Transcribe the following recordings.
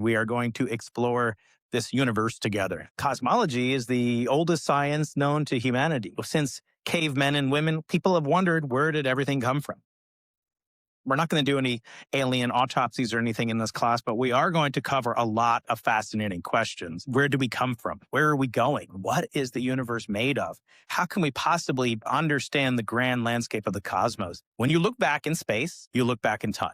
We are going to explore this universe together. Cosmology is the oldest science known to humanity. Since cavemen and women, people have wondered, where did everything come from? We're not going to do any alien autopsies or anything in this class, but we are going to cover a lot of fascinating questions. Where do we come from? Where are we going? What is the universe made of? How can we possibly understand the grand landscape of the cosmos? When you look back in space, you look back in time.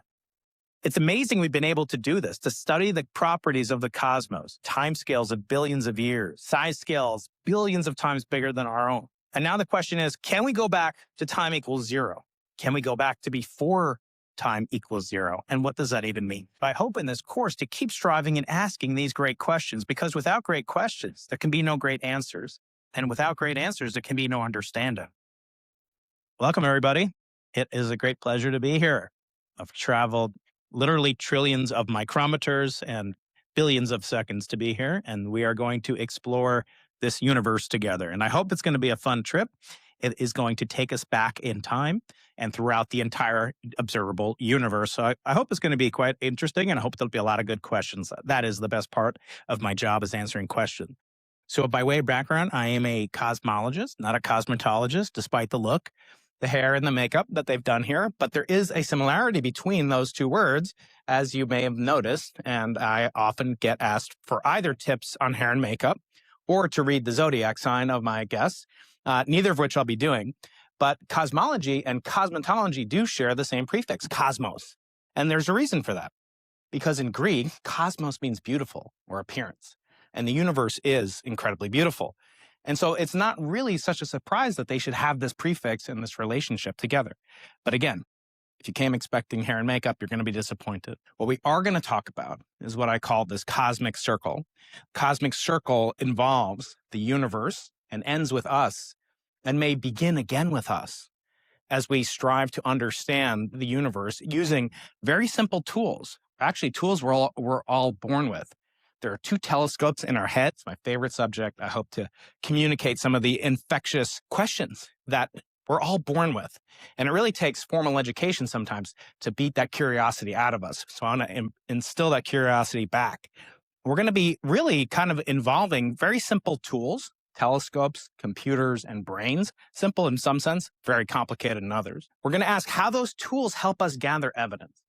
It's amazing we've been able to do this, to study the properties of the cosmos, timescales of billions of years, size scales billions of times bigger than our own. And now the question is, can we go back to time equals zero? Can we go back to before time equals zero? And what does that even mean? I hope in this course to keep striving and asking these great questions, because without great questions, there can be no great answers. And without great answers, there can be no understanding. Welcome, everybody. It is a great pleasure to be here. I've traveled literally trillions of micrometers and billions of seconds to be here, and we are going to explore this universe together. And I hope it's going to be a fun trip. It is going to take us back in time and throughout the entire observable universe. So I hope it's going to be quite interesting, and I hope there'll be a lot of good questions. That is the best part of my job, is answering questions. So by way of background, I am a cosmologist, not a cosmetologist, despite the look, the hair, and the makeup that they've done here. But there is a similarity between those two words, as you may have noticed. And I often get asked for either tips on hair and makeup or to read the zodiac sign of my guests, neither of which I'll be doing. But cosmology and cosmetology do share the same prefix, cosmos. And there's a reason for that. Because in Greek, cosmos means beautiful or appearance. And the universe is incredibly beautiful. And so it's not really such a surprise that they should have this prefix and this relationship together. But again, if you came expecting hair and makeup, you're going to be disappointed. What we are going to talk about is what I call this cosmic circle. Cosmic circle involves the universe and ends with us, and may begin again with us as we strive to understand the universe using very simple tools. Actually, tools we're all born with. There are two telescopes in our heads. My favorite subject. I hope to communicate some of the infectious questions that we're all born with. And it really takes formal education sometimes to beat that curiosity out of us. So I want to instill that curiosity back. We're going to be really kind of involving very simple tools, telescopes, computers, and brains. Simple in some sense, very complicated in others. We're going to ask how those tools help us gather evidence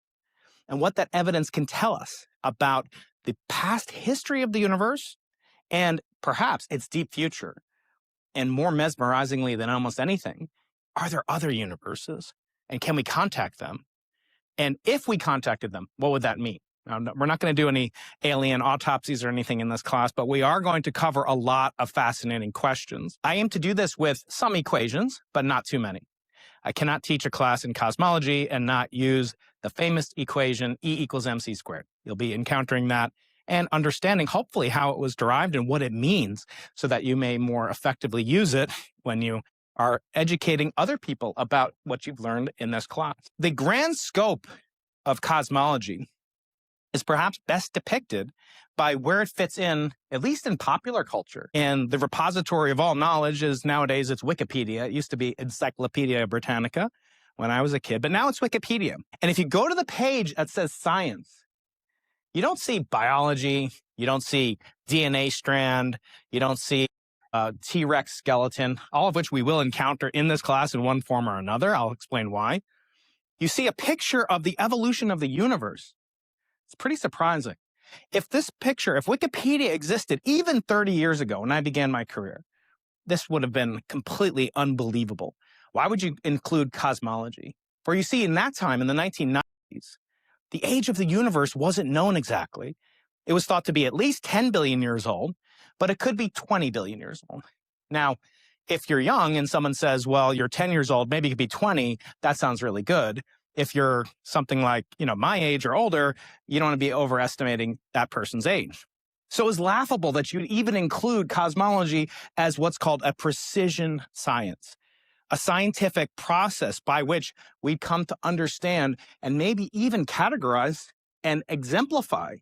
and what that evidence can tell us about the past history of the universe and perhaps its deep future. And more mesmerizingly than almost anything, are there other universes? And can we contact them? And if we contacted them, what would that mean? Now, we're not going to do any alien autopsies or anything in this class, but we are going to cover a lot of fascinating questions. I aim to do this with some equations, but not too many. I cannot teach a class in cosmology and not use the famous equation E equals mc squared. You'll be encountering that and understanding, hopefully, how it was derived and what it means so that you may more effectively use it when you are educating other people about what you've learned in this class. The grand scope of cosmology is perhaps best depicted by where it fits in, at least in popular culture. And the repository of all knowledge is nowadays, it's Wikipedia. It used to be Encyclopedia Britannica when I was a kid, but now it's Wikipedia. And if you go to the page that says science, you don't see biology, you don't see DNA strand, you don't see T-Rex skeleton, all of which we will encounter in this class in one form or another. I'll explain why. You see a picture of the evolution of the universe. It's pretty surprising. If Wikipedia existed even 30 years ago when I began my career, this would have been completely unbelievable. Why would you include cosmology? For you see, in that time, in the 1990s, the age of the universe wasn't known exactly. It was thought to be at least 10 billion years old, but it could be 20 billion years old. Now, if you're young and someone says, well, you're 10 years old, maybe it could be 20, that sounds really good. If you're something like, my age or older, you don't want to be overestimating that person's age. So it was laughable that you'd even include cosmology as what's called a precision science, a scientific process by which we'd come to understand and maybe even categorize and exemplify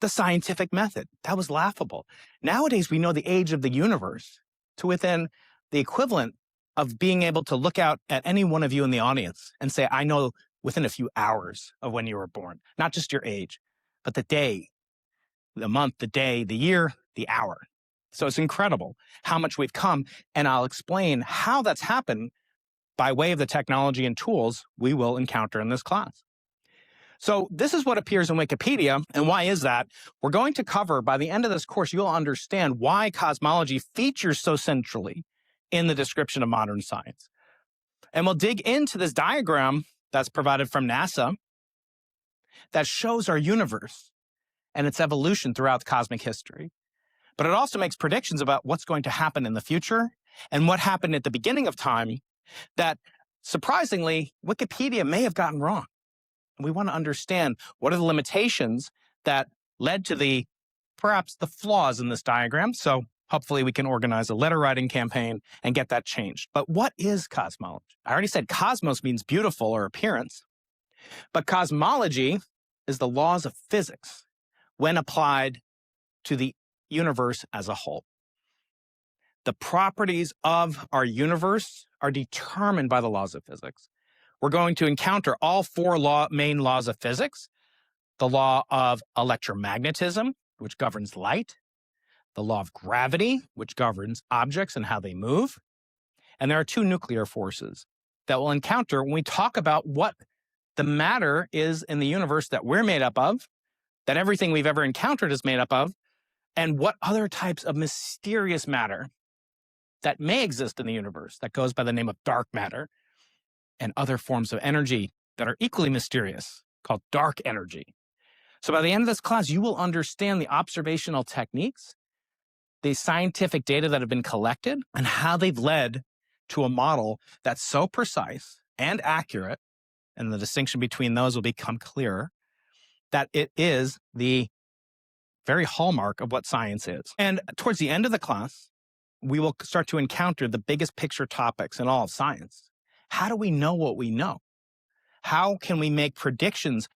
the scientific method. That was laughable. Nowadays, we know the age of the universe to within the equivalent of being able to look out at any one of you in the audience and say, I know within a few hours of when you were born, not just your age, but the day, the month, the day, the year, the hour. So it's incredible how much we've come, and I'll explain how that's happened by way of the technology and tools we will encounter in this class. So this is what appears in Wikipedia, and why is that? We're going to cover, by the end of this course, you'll understand why cosmology features so centrally in the description of modern science. And we'll dig into this diagram that's provided from NASA that shows our universe and its evolution throughout cosmic history. But it also makes predictions about what's going to happen in the future and what happened at the beginning of time that, surprisingly, Wikipedia may have gotten wrong. We want to understand what are the limitations that led to perhaps the flaws in this diagram. So hopefully we can organize a letter writing campaign and get that changed. But what is cosmology? I already said cosmos means beautiful or appearance, but cosmology is the laws of physics when applied to the universe as a whole. The properties of our universe are determined by the laws of physics. We're going to encounter all four main laws of physics: the law of electromagnetism, which governs light; the law of gravity, which governs objects and how they move; and there are two nuclear forces that we'll encounter when we talk about what the matter is in the universe that we're made up of, that everything we've ever encountered is made up of, and what other types of mysterious matter that may exist in the universe that goes by the name of dark matter, and other forms of energy that are equally mysterious, called dark energy. So by the end of this class, you will understand the observational techniques, the scientific data that have been collected, and how they've led to a model that's so precise and accurate, and the distinction between those will become clearer, that it is the very hallmark of what science is. And towards the end of the class, we will start to encounter the biggest picture topics in all of science. How do we know what we know? How can we make predictions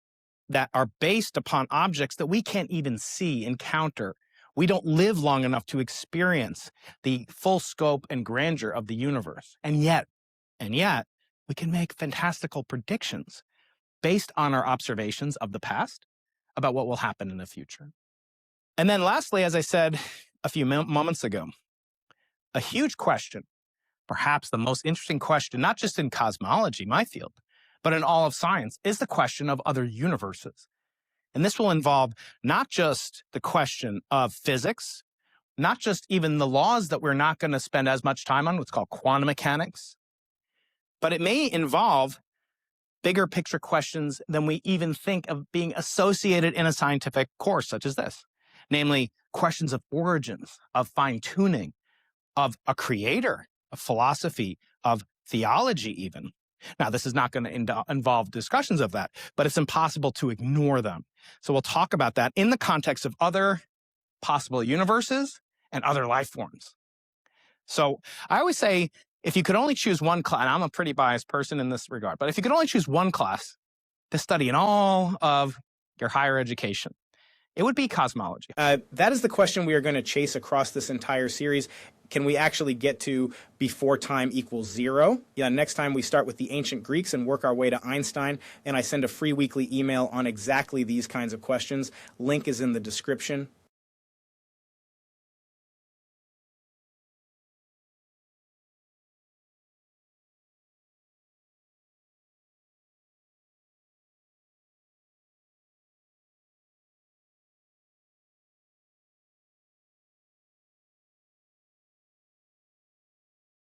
that are based upon objects that we can't even see, encounter? We don't live long enough to experience the full scope and grandeur of the universe. And yet, we can make fantastical predictions based on our observations of the past about what will happen in the future. And then lastly, as I said a few moments ago, a huge question, perhaps the most interesting question, not just in cosmology, my field, but in all of science, is the question of other universes. And this will involve not just the question of physics, not just even the laws that we're not going to spend as much time on, what's called quantum mechanics, but it may involve bigger picture questions than we even think of being associated in a scientific course such as this. Namely, questions of origins, of fine-tuning, of a creator, of philosophy, of theology even. Now, this is not going to involve discussions of that, but it's impossible to ignore them. So we'll talk about that in the context of other possible universes and other life forms. So I always say, if you could only choose one class, and I'm a pretty biased person in this regard, but if you could only choose one class to study in all of your higher education, it would be cosmology. That is the question we are going to chase across this entire series. Can we actually get to before time equals zero? Yeah, next time we start with the ancient Greeks and work our way to Einstein, and I send a free weekly email on exactly these kinds of questions. Link is in the description.